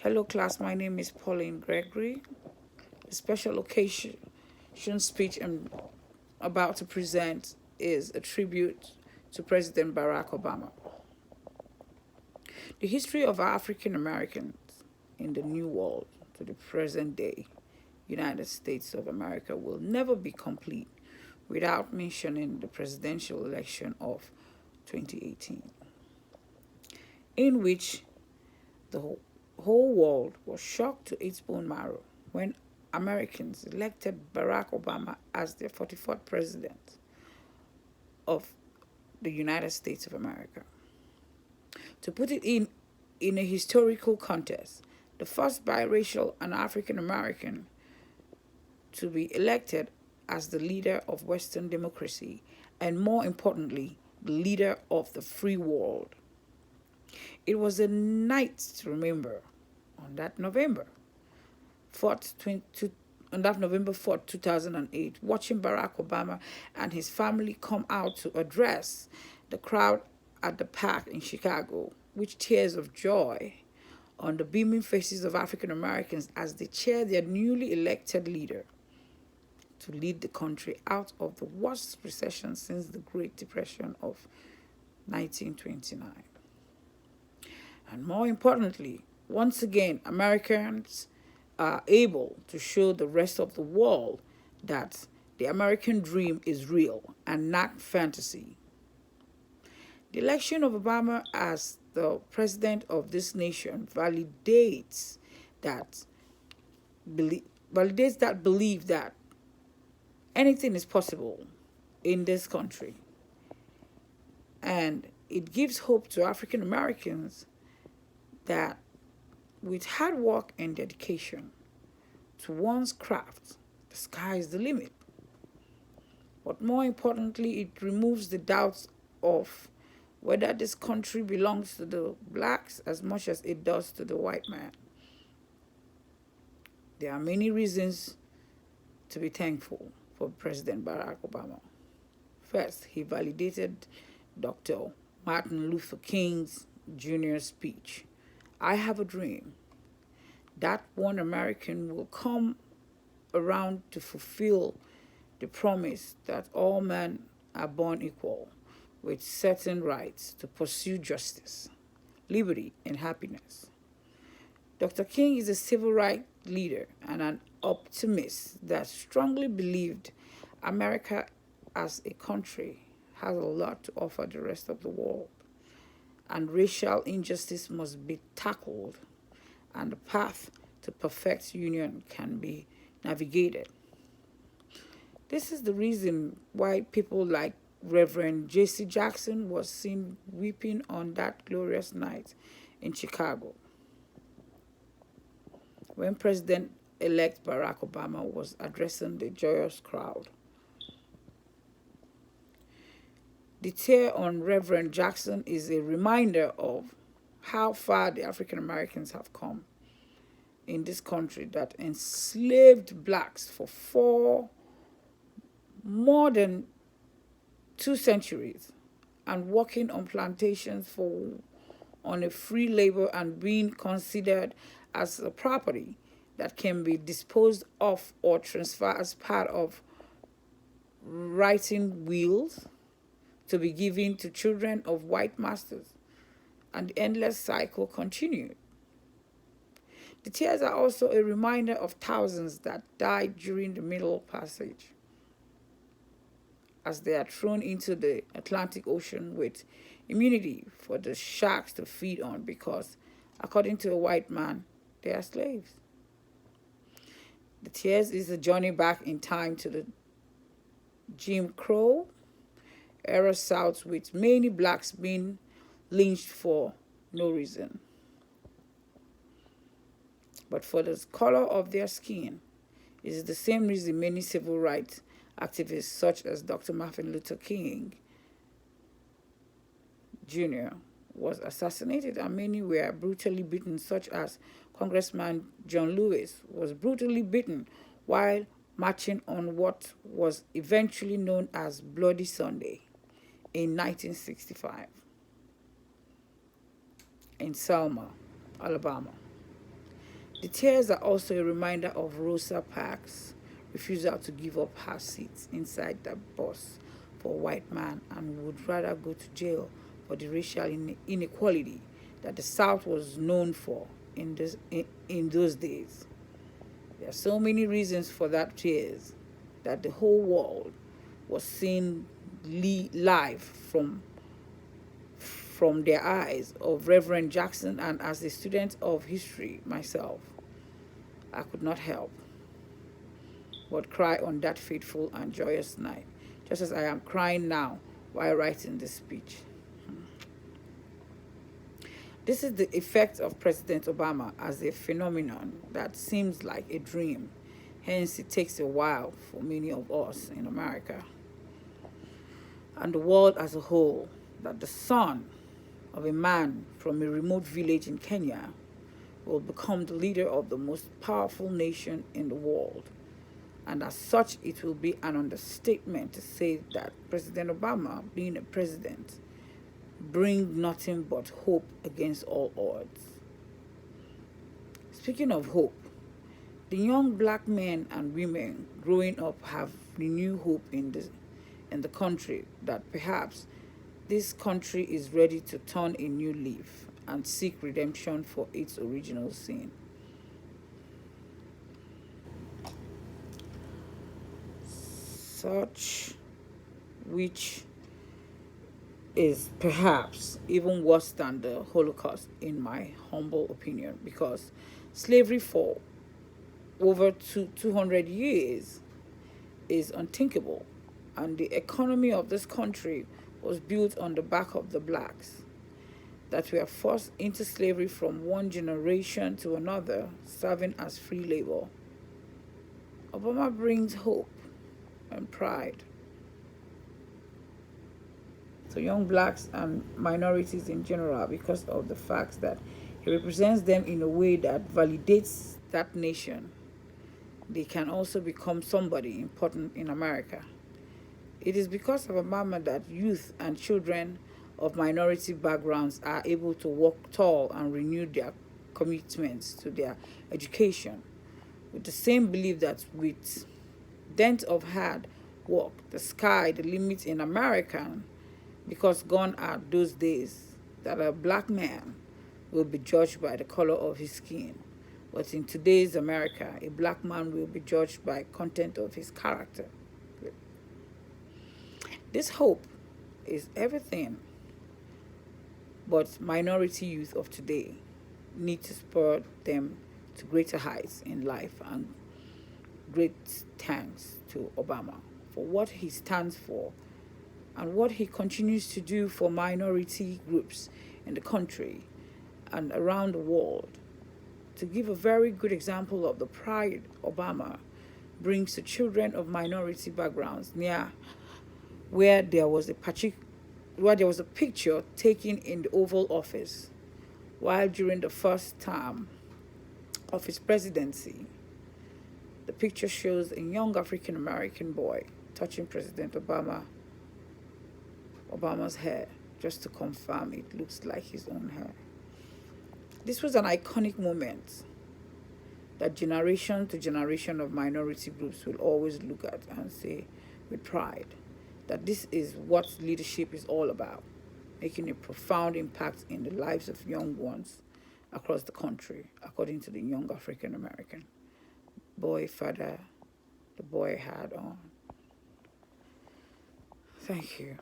Hello, class. My name is Pauline Gregory. The special occasion speech I'm about to present is a tribute to President Barack Obama. The history of African Americans in the New World to the present day United States of America will never be complete without mentioning the presidential election of 2018, in which the whole world was shocked to its bone marrow when Americans elected Barack Obama as their 44th president of the United States of America. To put it in a historical context, the first biracial and African American to be elected as the leader of Western democracy, and more importantly, the leader of the free world. It was a night to remember on that November 4th, 2008, watching Barack Obama and his family come out to address the crowd at the park in Chicago with tears of joy on the beaming faces of African Americans as they cheer their newly elected leader to lead the country out of the worst recession since the Great Depression of 1929. And more importantly, once again, Americans are able to show the rest of the world that the American dream is real and not fantasy. The election of Obama as the president of this nation that validates that belief that anything is possible in this country. And it gives hope to African Americans that with hard work and dedication to one's craft, the sky is the limit. But more importantly, it removes the doubts of whether this country belongs to the blacks as much as it does to the white man. There are many reasons to be thankful for President Barack Obama. First, he validated Dr. Martin Luther King's Jr. speech, "I have a dream that one American will come around to fulfill the promise that all men are born equal with certain rights to pursue justice, liberty, and happiness." Dr. King is a civil rights leader and an optimist that strongly believed America as a country has a lot to offer the rest of the world, and racial injustice must be tackled, and the path to perfect union can be navigated. This is the reason why people like Reverend J.C. Jackson was seen weeping on that glorious night in Chicago when President-elect Barack Obama was addressing the joyous crowd. The tear on Reverend Jackson is a reminder of how far the African Americans have come in this country that enslaved blacks for more than 2 centuries and working on plantations on a free labor and being considered as a property that can be disposed of or transferred as part of writing wills to be given to children of white masters, and the endless cycle continued. The tears are also a reminder of thousands that died during the Middle Passage as they are thrown into the Atlantic Ocean with immunity for the sharks to feed on because, according to a white man, they are slaves. The tears is a journey back in time to the Jim Crow era South, with many blacks being lynched for no reason but for the color of their skin. It is the same reason many civil rights activists such as Dr. Martin Luther King Jr. was assassinated and many were brutally beaten, such as Congressman John Lewis was brutally beaten while marching on what was eventually known as Bloody Sunday in 1965 in Selma, Alabama. The tears are also a reminder of Rosa Parks' refusal to give up her seat inside the bus for a white man and would rather go to jail for the racial inequality that the South was known for in those days. There are so many reasons for that tears that the whole world was seeing live from their eyes of Reverend Jackson, and as a student of history myself, I could not help but cry on that fateful and joyous night, just as I am crying now while writing this speech. This is the effect of President Obama as a phenomenon that seems like a dream. Hence, it takes a while for many of us in America and the world as a whole that the son of a man from a remote village in Kenya will become the leader of the most powerful nation in the world. And as such, it will be an understatement to say that President Obama, being a president, brings nothing but hope against all odds. Speaking of hope, the young black men and women growing up have renewed hope in the country that perhaps this country is ready to turn a new leaf and seek redemption for its original sin. Such which is perhaps even worse than the Holocaust, in my humble opinion, because slavery for over 200 years is unthinkable, and the economy of this country was built on the back of the blacks that were forced into slavery from one generation to another, serving as free labor. Obama brings hope and pride to young blacks and minorities in general because of the fact that he represents them in a way that validates that nation. They can also become somebody important in America. It is because of Obama that youth and children of minority backgrounds are able to walk tall and renew their commitments to their education with the same belief that with dint of hard work, the sky, the limit in America, because gone are those days that a black man will be judged by the color of his skin. But in today's America, a black man will be judged by content of his character. This hope is everything, but minority youth of today need to spur them to greater heights in life, and great thanks to Obama for what he stands for and what he continues to do for minority groups in the country and around the world. To give a very good example of the pride Obama brings to children of minority backgrounds, near where there was a picture taken in the Oval Office while during the first term of his presidency. The picture shows a young African American boy touching President Obama's hair, just to confirm it looks like his own hair. This was an iconic moment that generation to generation of minority groups will always look at and say with pride that this is what leadership is all about, making a profound impact in the lives of young ones across the country, according to the young African American boy father the boy had on. Thank you.